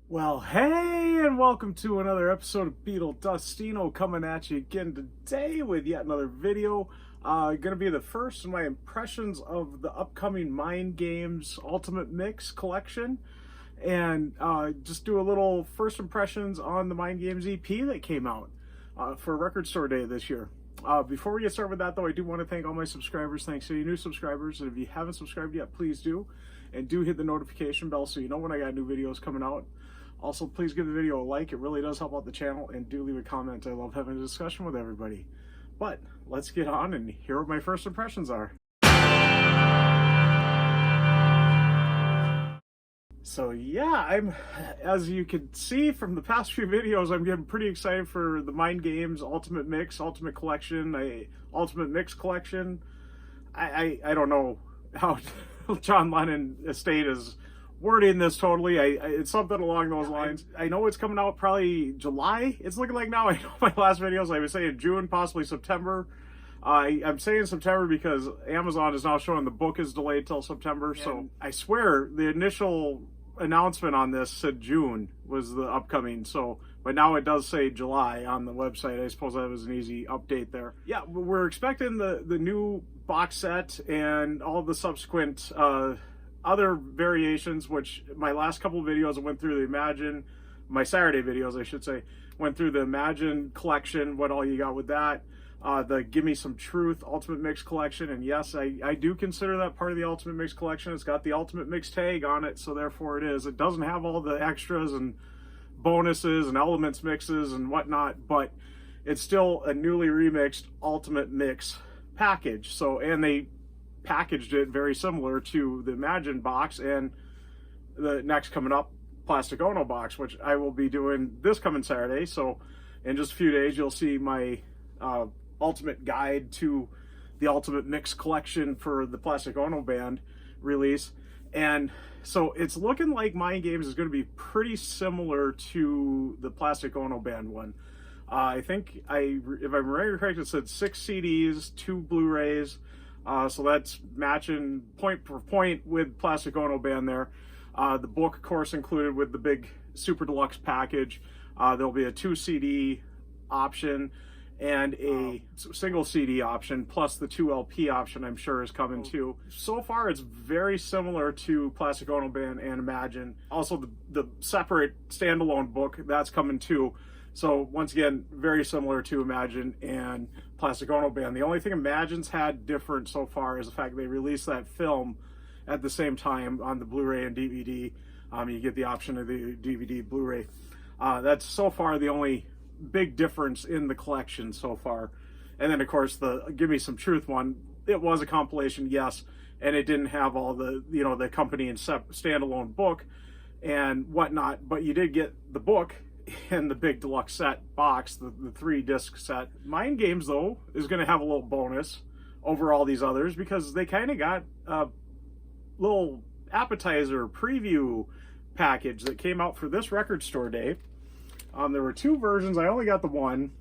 Well, hey, and welcome to another episode of Beetle Dustino coming at you again today with yet another video. Gonna be the first of my impressions of the upcoming Mind Games Ultimate Mix collection, and just do a little first impressions on the Mind Games EP that came out for Record Store Day this year. Before we get started with that, though, I do want to thank all my subscribers. Thanks to you new subscribers, and if you haven't subscribed yet, please do, and do hit the notification bell so you know when I got new videos coming out. Also, please give the video a like. It really does help out the channel, and do leave a comment. I love having a discussion with everybody. But let's get on and hear what my first impressions are. So yeah, as you can see from the past few videos, I'm getting pretty excited for the Mind Games Ultimate Mix, Ultimate Collection, Ultimate Mix Collection. I don't know how John Lennon Estate is wording this totally. It's something along those lines. I know it's coming out probably July. It's looking like now. I know my last videos I was saying June, possibly September. I'm saying September because Amazon is now showing the book is delayed till September. So I swear the initial announcement on this said June was the upcoming. So, but now it does say July on the website. I suppose that was an easy update there. Yeah, we're expecting the new box set and all the subsequent other variations, which my last couple of videos I went through the Imagine, my Saturday videos I should say, went through the Imagine collection, what all you got with that, the Give Me Some Truth Ultimate Mix collection, and yes, I do consider that part of the Ultimate Mix collection. It's got the Ultimate Mix tag on it, so therefore it is. It doesn't have all the extras and bonuses and elements mixes and whatnot, but it's still a newly remixed Ultimate Mix package. So, and they packaged it very similar to the Imagine box and the next coming up Plastic Ono box, which I will be doing this coming Saturday. So in just a few days you'll see my ultimate guide to the Ultimate Mix collection for the Plastic Ono band release. And so it's looking like Mind Games is going to be pretty similar to the Plastic Ono band one. I think if I'm remembering correct, it said 6 CDs, 2 Blu-rays. So that's matching point for point with Plastic Ono band there. The book, of course, included with the big Super Deluxe package. There'll be a 2 CD option and a single CD option, plus the 2 LP option I'm sure is coming too. So far it's very similar to Plastic Ono band and Imagine. Also the separate standalone book, that's coming too. So once again, very similar to Imagine and Plastic Ono band. The only thing Imagine's had different so far is the fact they released that film at the same time on the Blu-ray and DVD. You get the option of the DVD Blu-ray. That's so far the only big difference in the collection so far. And then of course the Give Me Some Truth one, it was a compilation, yes, and it didn't have all the, the accompanying standalone book and whatnot, but you did get the book and the big deluxe set box, the 3-disc set. Mind Games though is going to have a little bonus over all these others because they kind of got a little appetizer preview package that came out for this Record Store Day. There were 2 versions. I only got the one.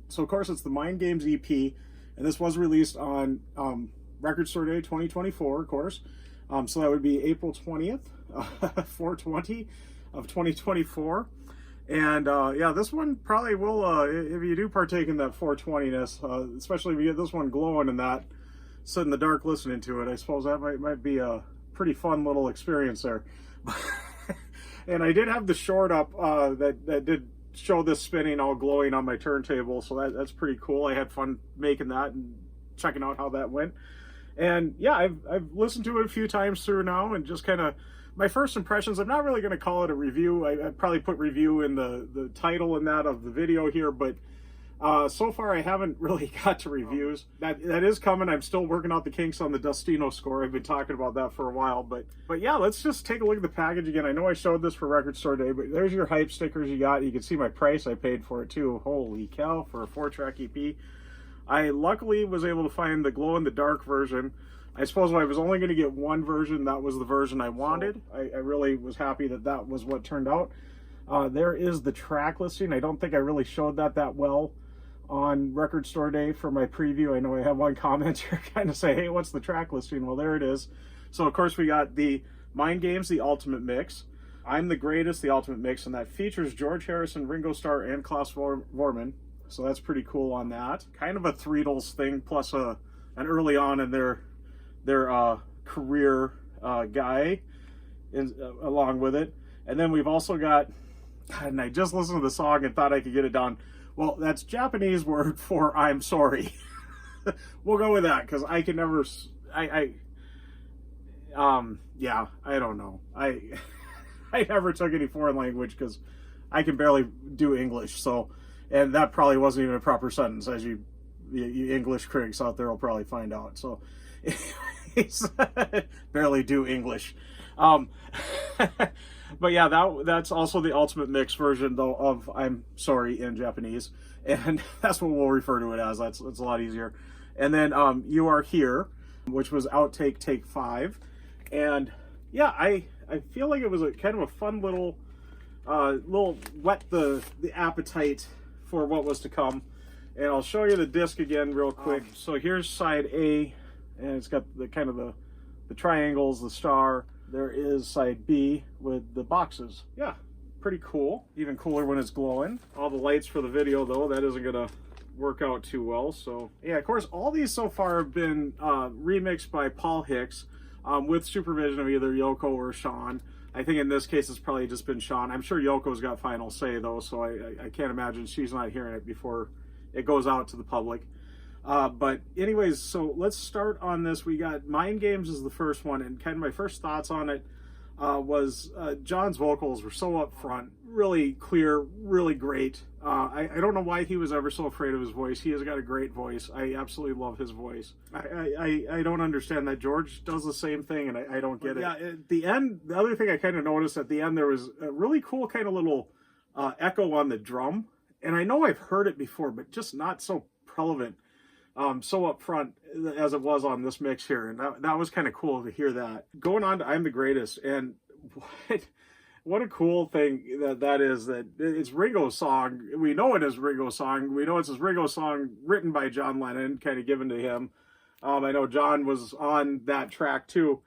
So of course it's the Mind Games EP, and this was released on Record Store Day 2024, of course. So that would be April 20th, 4/20 of 2024. And yeah, this one probably will, if you do partake in that 420-ness, especially if you get this one glowing and that, sit in the dark listening to it, I suppose that might be a pretty fun little experience there. And I did have the short up that did show this spinning all glowing on my turntable, so that's pretty cool. I had fun making that and checking out how that went. And yeah, I've listened to it a few times through now, and just kind of my first impressions. I'm not really going to call it a review. I'd probably put review in the title and that of the video here, but so far I haven't really got to reviews. That is coming. I'm still working out the kinks on the Dustino score. I've been talking about that for a while, but yeah, let's just take a look at the package again. I know I showed this for Record Store Day, but there's your hype stickers you got. You can see my price I paid for it too. Holy cow, for a 4-track EP. I luckily was able to find the glow-in-the-dark version. I suppose if I was only going to get one version, that was the version I wanted. I really was happy that was what turned out. There is the track listing. I don't think I really showed that well on Record Store Day for my preview. I know I have one comment here kind of say, hey, what's the track listing? Well, there it is. So of course we got the Mind Games, the Ultimate Mix. I'm the Greatest, the Ultimate Mix, and that features George Harrison, Ringo Starr, and Klaus Vormann. So that's pretty cool on that. Kind of a Threedles thing, plus an early on in their career guy along with it. And then we've also got, and I just listened to the song and thought I could get it done. Well, that's Japanese word for I'm sorry. We'll go with that because I can never. Yeah, I don't know. I never took any foreign language because I can barely do English. So, and that probably wasn't even a proper sentence, as you English critics out there will probably find out. So, barely do English. But yeah, that's also the Ultimate Mix version though of I'm sorry in Japanese, and that's what we'll refer to it as. That's a lot easier. And then You Are Here, which was outtake take 5, and yeah, I feel like it was a kind of a fun little whet the appetite for what was to come. And I'll show you the disc again real quick. So here's side A, and it's got the kind of the triangles, the star. There is side B with the boxes. Yeah, pretty cool. Even cooler when it's glowing. All the lights for the video though, that isn't gonna work out too well. So yeah, of course, all these so far have been remixed by Paul Hicks with supervision of either Yoko or Sean. I think in this case it's probably just been Sean. I'm sure Yoko's got final say though, so I can't imagine she's not hearing it before it goes out to the public. But anyways, so let's start on this. We got Mind Games is the first one, and kind of my first thoughts on it was John's vocals were so up front, really clear, really great. I don't know why he was ever so afraid of his voice. He has got a great voice. I absolutely love his voice. I don't understand that George does the same thing, and I don't get it. Yeah, at the end, the other thing I kind of noticed at the end, there was a really cool kind of little echo on the drum. And I know I've heard it before, but just not so prevalent, so up front as it was on this mix here. And that was kind of cool to hear that. Going on to I'm the Greatest, and what a cool thing that is, that it's Ringo's song. We know it is Ringo's song. We know it's his Ringo song written by John Lennon, kind of given to him. I know John was on that track too.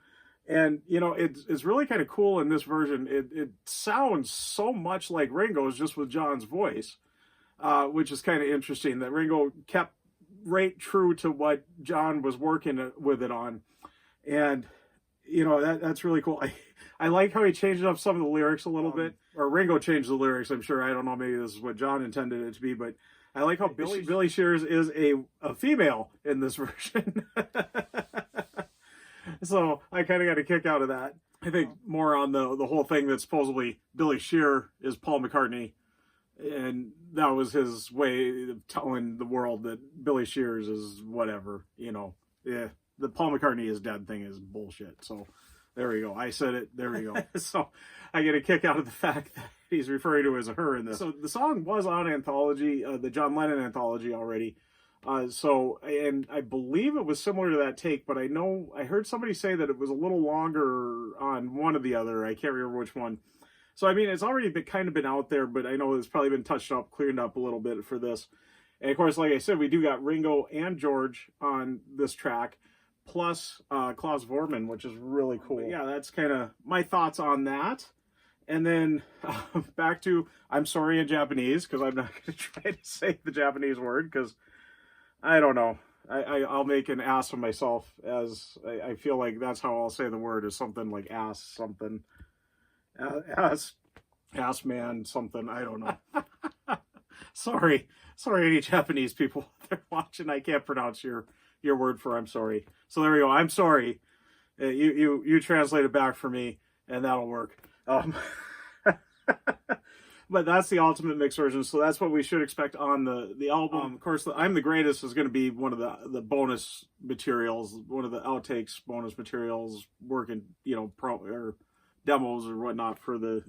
And, you know, it's really kind of cool in this version. It sounds so much like Ringo's, just with John's voice. Which is kind of interesting that Ringo kept right true to what John was working with it on. And, you know, that's really cool. I like how he changed up some of the lyrics a little bit, or Ringo changed the lyrics. I'm sure, I don't know, maybe this is what John intended it to be, but I like how Billy Shears is a female in this version. So I kind of got a kick out of that. I think more on the whole thing that supposedly Billy Shear is Paul McCartney. And that was his way of telling the world that Billy Shears is whatever, you know. Yeah, the Paul McCartney is dead thing is bullshit. So there we go. I said it. There we go. So I get a kick out of the fact that he's referring to as a her in this. So the song was on Anthology, the John Lennon Anthology already. And I believe it was similar to that take, but I heard somebody say that it was a little longer on one or the other. I can't remember which one. So, I mean, it's already kind of been out there, but I know it's probably been touched up, cleaned up a little bit for this. And, of course, like I said, we do got Ringo and George on this track, plus Klaus Vormann, which is really cool. But yeah, that's kind of my thoughts on that. And then back to I'm sorry in Japanese, because I'm not going to try to say the Japanese word, because I don't know. I'll make an ass of myself, as I feel like that's how I'll say the word, is something like ass something. Ass man something, I don't know. sorry any Japanese people they're watching. I can't pronounce your word for I'm sorry. So there we go. I'm sorry. You translate it back for me, and that'll work. But that's the Ultimate Mix version, so that's what we should expect on the album. Of course, I'm the Greatest is going to be one of the bonus materials, one of the outtakes bonus materials, working, you know, or demos or whatnot for the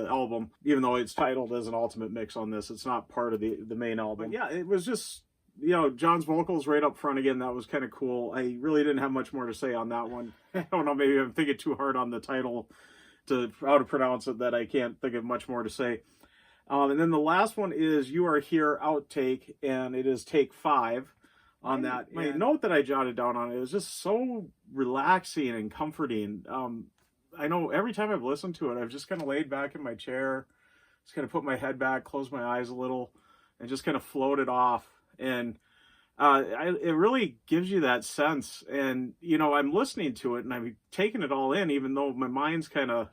album, even though it's titled as an Ultimate Mix on this. It's not part of the main album. But yeah, it was just, you know, John's vocals right up front again. That was kind of cool. I really didn't have much more to say on that one. I don't know, maybe I'm thinking too hard on the title to how to pronounce it that I can't think of much more to say. And then the last one is You Are Here outtake, and it is take 5 on that. My note that I jotted down on it was just so relaxing and comforting. I know every time I've listened to it, I've just kind of laid back in my chair, just kind of put my head back, closed my eyes a little, and just kind of floated off. And it really gives you that sense. And, you know, I'm listening to it and I'm taking it all in, even though my mind's kind of,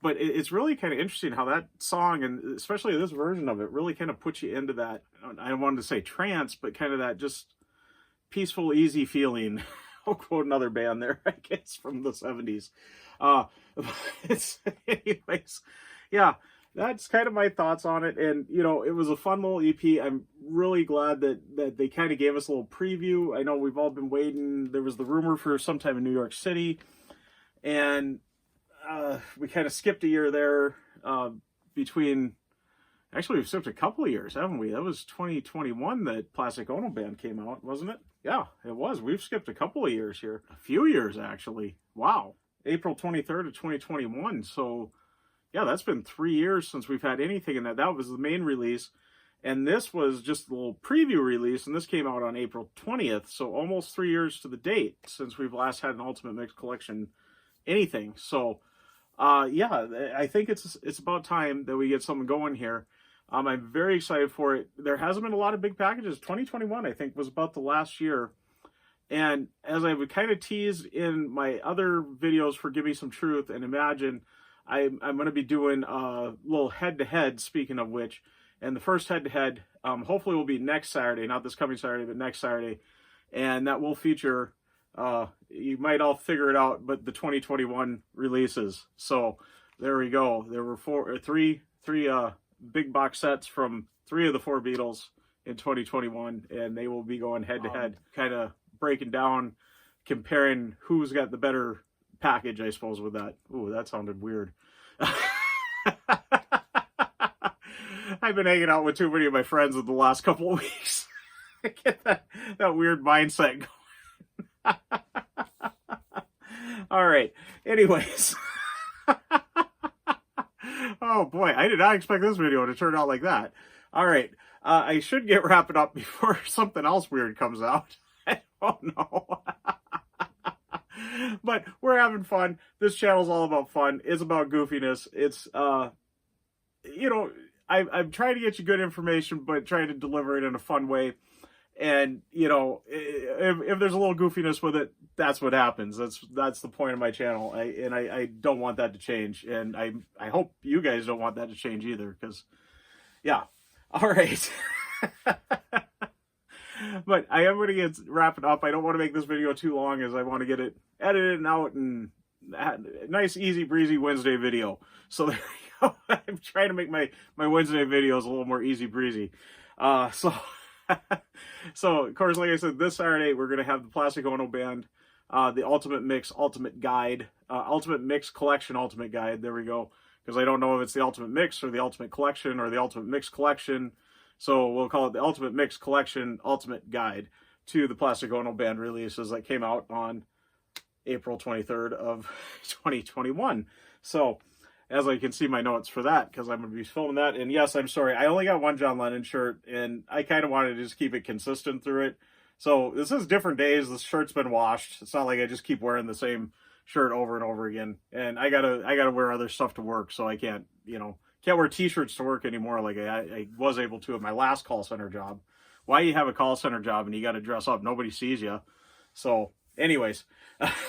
but it's really kind of interesting how that song, and especially this version of it, really kind of puts you into that, I wanted to say trance, but kind of that just peaceful, easy feeling. I'll quote another band there, I guess, from the 70s. Anyways, yeah, that's kind of my thoughts on it. And, you know, it was a fun little EP. I'm really glad that they kind of gave us a little preview. I know we've all been waiting. There was the rumor for sometime in New York City. And we kind of skipped a year there between... Actually, we've skipped a couple of years, haven't we? That was 2021 that Plastic Ono Band came out, wasn't it? Yeah, it was. We've skipped a couple of years here. A few years, actually. Wow. April 23rd of 2021. So, yeah, that's been 3 years since we've had anything in that. That was the main release. And this was just a little preview release, and this came out on April 20th. So almost 3 years to the date since we've last had an Ultimate Mix Collection anything. So, yeah, I think it's about time that we get something going here. I'm very excited for it. There hasn't been a lot of big packages. 2021, I think, was about the last year. And as I would kind of tease in my other videos for Give Me Some Truth and Imagine, I'm going to be doing a little head-to-head, speaking of which. And the first head-to-head, hopefully will be next Saturday, not this coming Saturday, but next Saturday. And that will feature, you might all figure it out, but the 2021 releases. So there we go. There were three big box sets from 3 of the 4 Beatles in 2021, and they will be going head to head, kind of breaking down, comparing who's got the better package, I suppose, with that. Ooh, that sounded weird. I've been hanging out with too many of my friends in the last couple of weeks. I get that weird mindset going. All right. Anyways. Oh boy, I did not expect this video to turn out like that. All right, I should get wrapping up before something else weird comes out. I don't know. But we're having fun. This channel's all about fun. It's about goofiness. It's, you know, I'm trying to get you good information, but trying to deliver it in a fun way. And, you know, if there's a little goofiness with it, that's what happens. That's the point of my channel. I don't want that to change. And I hope you guys don't want that to change either, because, yeah. All right. But I am going to get wrapping up. I don't want to make this video too long, as I want to get it edited and out, and a nice, easy, breezy Wednesday video. So there you go. I'm trying to make my Wednesday videos a little more easy breezy. So, of course, like I said, this Saturday, we're going to have the Plastic Ono Band, the Ultimate Mix Ultimate Guide, Ultimate Mix Collection Ultimate Guide. There we go. Because I don't know if it's the Ultimate Mix or the Ultimate Collection or the Ultimate Mix Collection. So we'll call it the Ultimate Mix Collection Ultimate Guide to the Plastic Ono Band releases that came out on April 23rd of 2021. So, as I can see my notes for that, because I'm going to be filming that. And yes, I'm sorry, I only got one John Lennon shirt, and I kind of wanted to just keep it consistent through it. So this is different days. The shirt's been washed. It's not like I just keep wearing the same shirt over and over again. And I gotta wear other stuff to work, so I can't, you know, can't wear t-shirts to work anymore like I was able to at my last call center job. Why you have a call center job and you got to dress up? Nobody sees you. So anyways,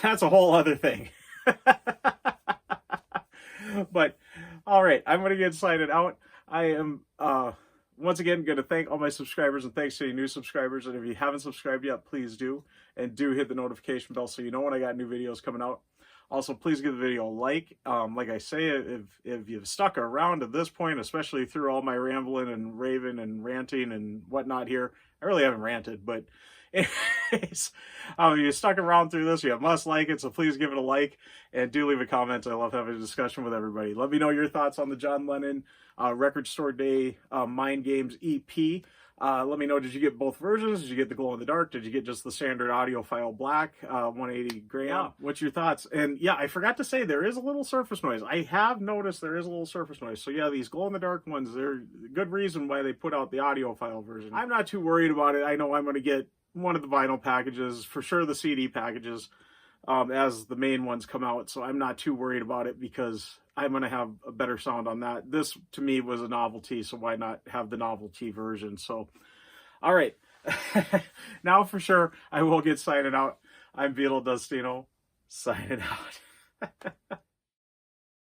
that's a whole other thing. But, all right, I'm going to get signing out. I am, once again, going to thank all my subscribers, and thanks to any new subscribers. And if you haven't subscribed yet, please do. And do hit the notification bell so you know when I got new videos coming out. Also, please give the video a like. Like I say, if you've stuck around to this point, especially through all my rambling and raving and ranting and whatnot here, I really haven't ranted, but anyways, if you stuck around through this, you must like it, so please give it a like, and do leave a comment. I love having a discussion with everybody. Let me know your thoughts on the John Lennon Record Store Day Mind Games EP. Let me know, did you get both versions? Did you get the glow in the dark? Did you get just the standard audio file black, 180 gram? Yeah. What's your thoughts? And yeah, I forgot to say, there is a little surface noise. I have noticed there is a little surface noise. So yeah, these glow in the dark ones, they're a good reason why they put out the audio file version. I'm not too worried about it. I know I'm going to get one of the vinyl packages, for sure the CD packages. as the main ones come out. So I'm not too worried about it because I'm going to have a better sound on that. This to me was a novelty, so why not have the novelty version? So, all right. Now for sure, I will get signing out. I'm Beetle Dustino, signing out.